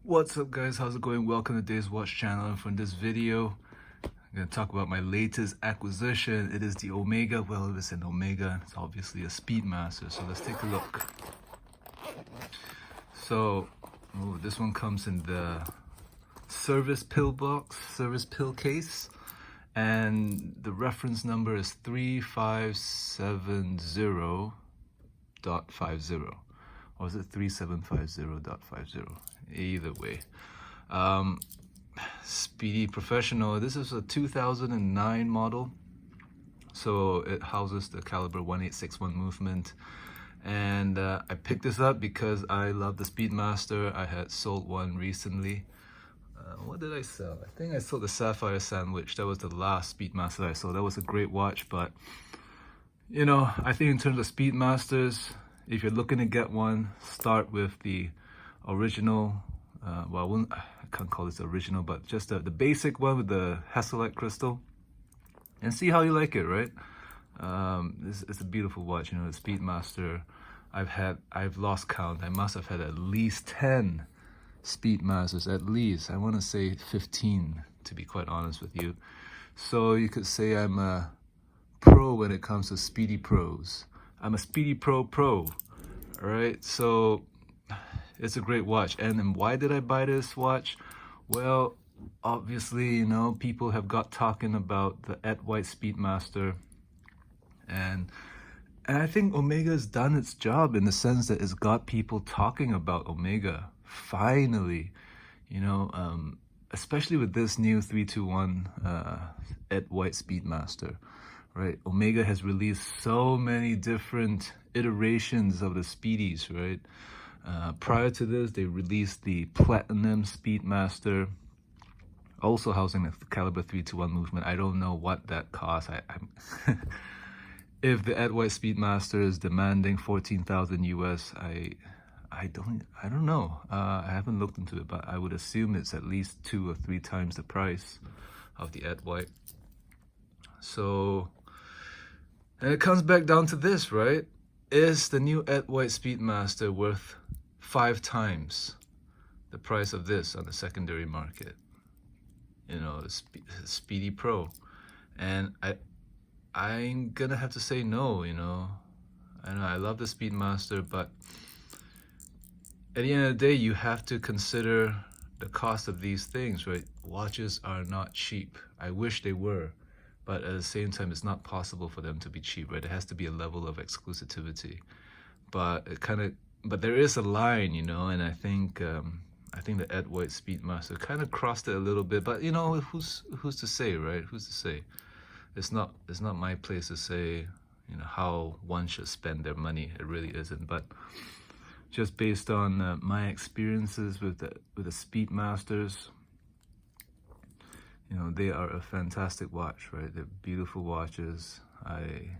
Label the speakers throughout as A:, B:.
A: What's up guys, how's it going? Welcome to Dave's Watch channel. And for this video, I'm going to talk about my latest acquisition. It is the Omega. Well, it's an Omega. It's obviously a Speedmaster. So let's take a look. So, this one comes in the service pill box, service pill case. And the reference number is 3570.50. Or is it 3750.50? Either way. Speedy Professional. This is a 2009 model. So it houses the caliber 1861 movement. And I picked this up because I love the Speedmaster. I had sold one recently. What did I sell? I think I sold the Sapphire Sandwich. That was the last Speedmaster I sold. That was a great watch, but you know, I think in terms of Speedmasters, if you're looking to get one, start with the original. Well, I can't call this original, but just the basic one with the Hasselite crystal, and see how you like it, right? It's a beautiful watch, you know, the Speedmaster. I've lost count. I must have had at least 10 Speedmasters, at least. I want to say 15, to be quite honest with you. So you could say I'm a pro when it comes to Speedy Pros. I'm a Speedy Pro, all right? So it's a great watch. And then why did I buy this watch? Well, obviously, you know, people have got talking about the Ed White Speedmaster, and I think Omega's done its job in the sense that it's got people talking about Omega finally, you know, especially with this new 321 Ed White Speedmaster. Right, Omega has released so many different iterations of the Speedies, right? Prior to this, they released the Platinum Speedmaster, also housing the caliber 321 movement. I don't know what that costs. If the Ed White Speedmaster is demanding 14,000 US, I don't know. I haven't looked into it, but I would assume it's at least 2 or 3 times the price of the Ed White. So, and it comes back down to this, right? Is the new Ed White Speedmaster worth 5 times the price of this on the secondary market? You know, the Speedy Pro. And I'm gonna have to say no, you know. I know I love the Speedmaster, but at the end of the day, you have to consider the cost of these things, right? Watches are not cheap. I wish they were. But at the same time, it's not possible for them to be cheap, right? It has to be a level of exclusivity. But there is a line, you know, and I think the Ed White Speedmaster kind of crossed it a little bit. But you know, who's to say, right? Who's to say? It's not my place to say, you know, how one should spend their money. It really isn't. But just based on my experiences with the Speedmasters, you know, they are a fantastic watch, right? They're beautiful watches. I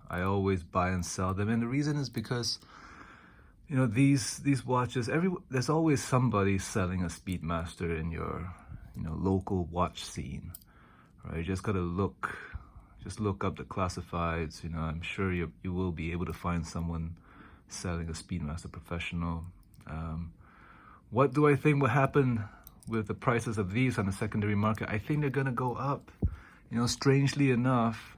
A: always buy and sell them, and the reason is because, you know, these watches, there's always somebody selling a Speedmaster in your, you know, local watch scene, right? You just gotta look up the classifieds. You know, I'm sure you will be able to find someone selling a Speedmaster Professional. What do I think will happen with the prices of these on the secondary market? I think they're gonna go up. You know, strangely enough,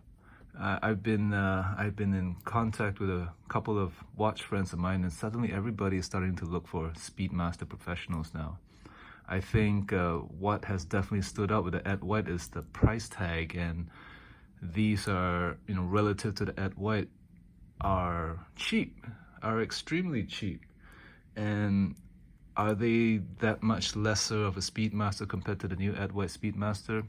A: I've been in contact with a couple of watch friends of mine, and suddenly everybody is starting to look for Speedmaster Professionals now. I think what has definitely stood out with the Ed White is the price tag, and these are, you know, relative to the Ed White, are cheap, are extremely cheap. And are they that much lesser of a Speedmaster compared to the new Ed White Speedmaster?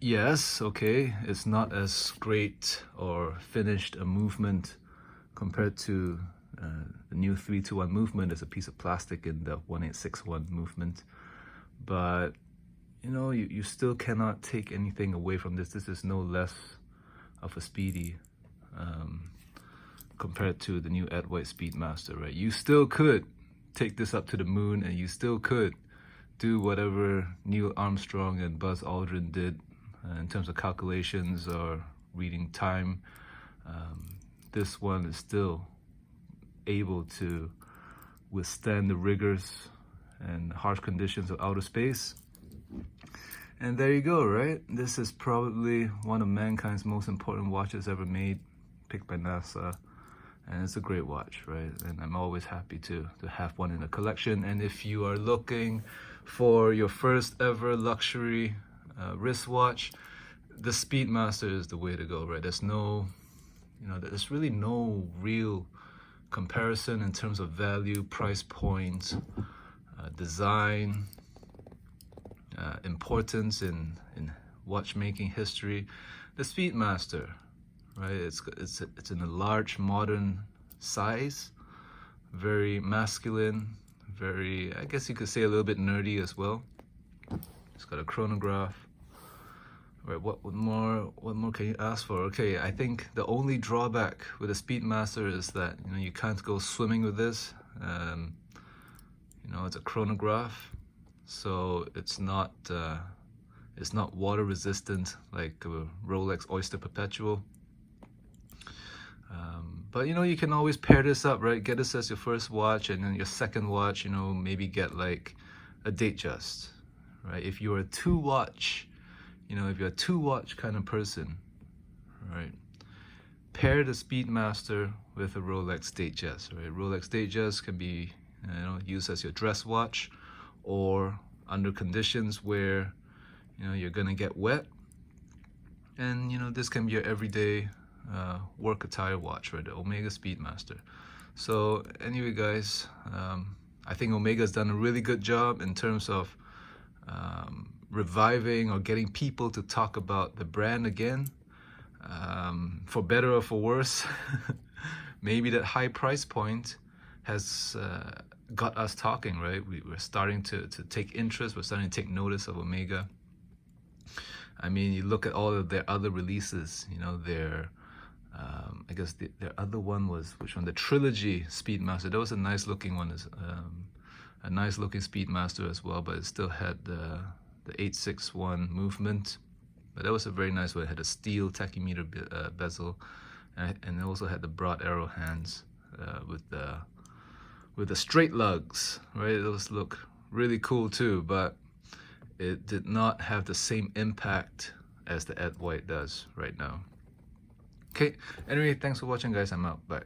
A: Yes, okay, it's not as great or finished a movement compared to the new 321 movement. As a piece of plastic in the 1861 movement. But, you know, you still cannot take anything away from this. This is no less of a Speedy compared to the new Ed White Speedmaster, right? You still could take this up to the moon, and you still could do whatever Neil Armstrong and Buzz Aldrin did in terms of calculations or reading time. This one is still able to withstand the rigors and harsh conditions of outer space. And there you go, right? This is probably one of mankind's most important watches ever made, picked by NASA. And it's a great watch, right? And I'm always happy to have one in the collection. And if you are looking for your first ever luxury wristwatch, the Speedmaster is the way to go, right? There's no, there's really no real comparison in terms of value, price point, design, importance in watchmaking history. The Speedmaster, right? It's in a large modern size, very masculine, very, I guess you could say a little bit nerdy as well. It's got a chronograph. Right, what more can you ask for? Okay, I think the only drawback with the Speedmaster is that you can't go swimming with this. It's a chronograph, so it's not water resistant like a Rolex Oyster Perpetual. But you can always pair this up, right? Get this as your first watch, and then your second watch, maybe get like a Datejust, right? If you're a two-watch kind of person, right, pair the Speedmaster with a Rolex Datejust, right? Rolex Datejust can be used as your dress watch, or under conditions where you're gonna get wet, and this can be your everyday work attire watch, right? The Omega Speedmaster. So anyway, guys, I think Omega's done a really good job in terms of reviving or getting people to talk about the brand again, for better or for worse. Maybe that high price point has got us talking, right? We're starting to take interest, we're starting to take notice of Omega. I mean, you look at all of their other releases, their I guess their other one was, which one? The Trilogy Speedmaster. That was a nice looking one, a nice looking Speedmaster as well, but it still had the 861 movement. But that was a very nice one. It had a steel tachymeter bezel, and it also had the broad arrow hands with the straight lugs, right? Those look really cool too, but it did not have the same impact as the Ed White does right now. Okay, anyway, thanks for watching, guys. I'm out. Bye.